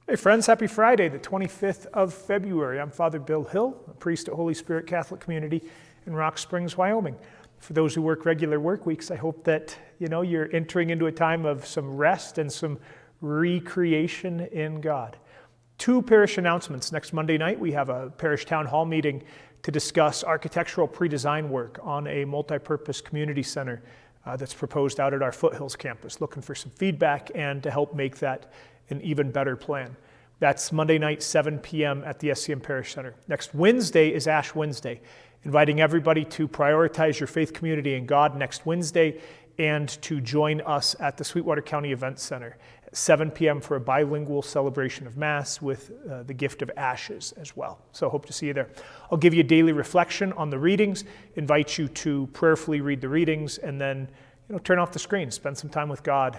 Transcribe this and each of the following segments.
Hey friends, happy Friday, the 25th of February. I'm Father Bill Hill, a priest at Holy Spirit Catholic Community in Rock Springs, Wyoming. For those who work regular work weeks, I hope that you're entering into a time of some rest and some recreation in God. Two parish announcements. Next Monday night, we have a parish town hall meeting to discuss architectural pre-design work on a multi-purpose community center that's proposed out at our Foothills campus, looking for some feedback and to help make that an even better plan. That's Monday night, 7 p.m. at the SCM Parish Center. Next Wednesday is Ash Wednesday, inviting everybody to prioritize your faith community in God next Wednesday and to join us at the Sweetwater County Event Center at 7 p.m. for a bilingual celebration of Mass with the gift of ashes as well. So hope to see you there. I'll give you a daily reflection on the readings, invite you to prayerfully read the readings, and then turn off the screen, spend some time with God,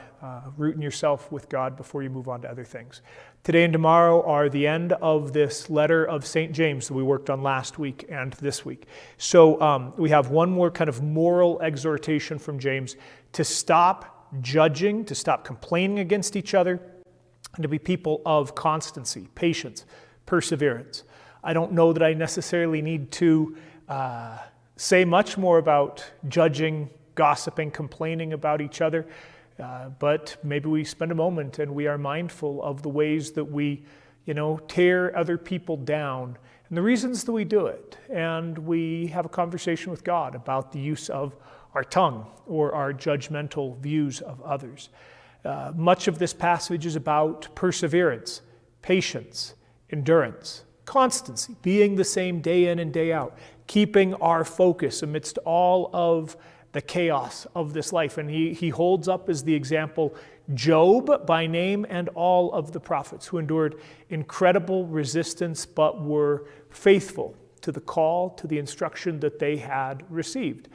rooting yourself with God before you move on to other things. Today and tomorrow are the end of this letter of St. James that we worked on last week and this week. So we have one more kind of moral exhortation from James to stop judging, to stop complaining against each other, and to be people of constancy, patience, perseverance. I don't know that I necessarily need to say much more about judging, gossiping, complaining about each other, but maybe we spend a moment and we are mindful of the ways that we, tear other people down and the reasons that we do it. And we have a conversation with God about the use of our tongue or our judgmental views of others. Much of this passage is about perseverance, patience, endurance, constancy, being the same day in and day out, keeping our focus amidst all of the chaos of this life. And he holds up as the example Job by name and all of the prophets who endured incredible resistance but were faithful to the call, to the instruction that they had received.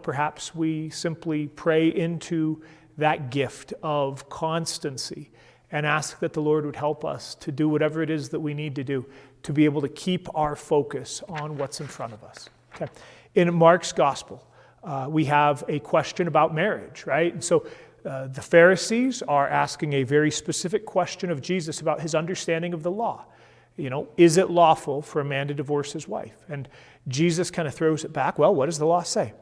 Perhaps we simply pray into that gift of constancy and ask that the Lord would help us to do whatever it is that we need to do to be able to keep our focus on what's in front of us. Okay. In Mark's Gospel, we have a question about marriage, right? And so the Pharisees are asking a very specific question of Jesus about his understanding of the law. Is it lawful for a man to divorce his wife? And Jesus kind of throws it back. Well, what does the law say?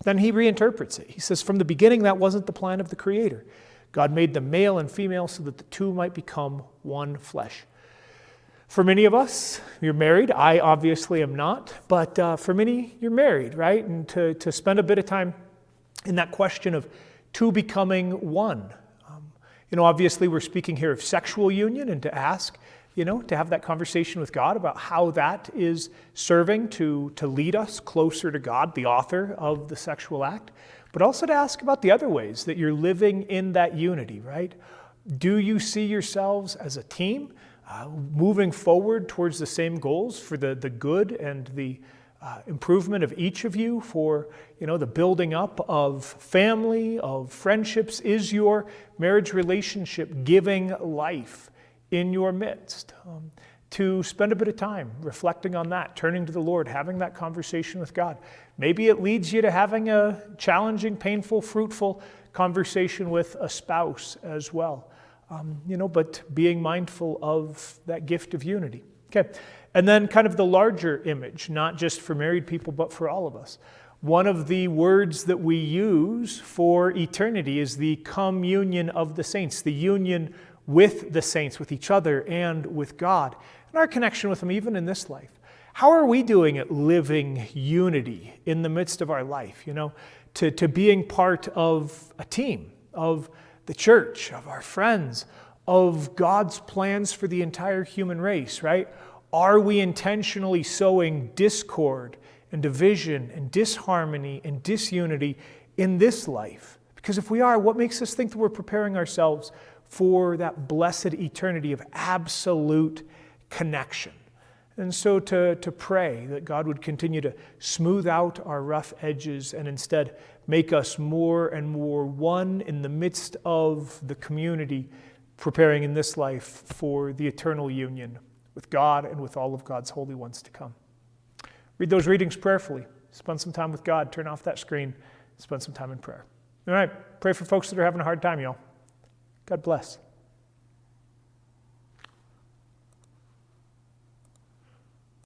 Then he reinterprets it. He says, from the beginning, that wasn't the plan of the Creator. God made them male and female so that the two might become one flesh. For many of us, you're married. I obviously am not, but for many, you're married, right? And to spend a bit of time in that question of two becoming one. Obviously we're speaking here of sexual union, and to ask, to have that conversation with God about how that is serving to lead us closer to God, the author of the sexual act, but also to ask about the other ways that you're living in that unity, right? Do you see yourselves as a team? Moving forward towards the same goals for the good and the improvement of each of you, for the building up of family, of friendships. Is your marriage relationship giving life in your midst? To spend a bit of time reflecting on that, turning to the Lord, having that conversation with God. Maybe it leads you to having a challenging, painful, fruitful conversation with a spouse as well. But being mindful of that gift of unity. Okay, and then kind of the larger image, not just for married people, but for all of us. One of the words that we use for eternity is the communion of the saints, the union with the saints, with each other and with God, and our connection with them even in this life. How are we doing at living unity in the midst of our life? To being part of a team, of the church, of our friends, of God's plans for the entire human race, right? Are we intentionally sowing discord and division and disharmony and disunity in this life? Because if we are, what makes us think that we're preparing ourselves for that blessed eternity of absolute connection? And so to pray that God would continue to smooth out our rough edges and instead make us more and more one in the midst of the community, preparing in this life for the eternal union with God and with all of God's holy ones to come. Read those readings prayerfully. Spend some time with God. Turn off that screen. Spend some time in prayer. All right. Pray for folks that are having a hard time, y'all. God bless.